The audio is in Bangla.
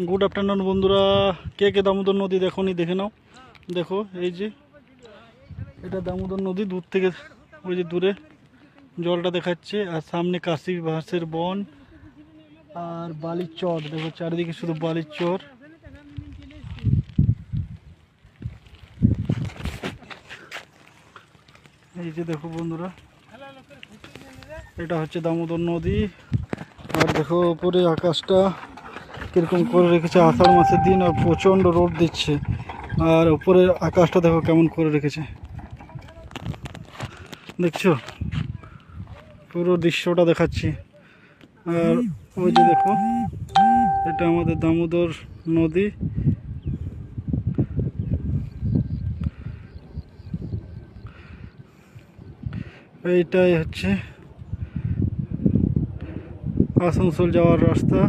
গুড আফটারনুন বন্ধুরা, কে কে দামোদর নদী দেখোনি দেখে নাও। দেখো এই যে এটা দামোদর নদী, দূর থেকে ওই যে দূরে জলটা দেখাচ্ছে, আর সামনে কাশি বাঁশের বন আর বালির চর। দেখো চারিদিকে শুধু বালির চর। এই যে দেখো বন্ধুরা, এটা হচ্ছে দামোদর নদী। আর দেখো উপরে আকাশটা কিরকম করে রেখেছে, আষাঢ় মাসের দিন আর প্রচণ্ড রোদ দিচ্ছে। আর উপরের আকাশটা দেখো কেমন করে রেখেছে, দেখছো? পুরো দৃশ্যটা দেখাচ্ছি। আর ওই যে দেখো, এটা আমাদের দামোদর নদী। এইটাই হচ্ছে আসানসোল যাওয়ার রাস্তা।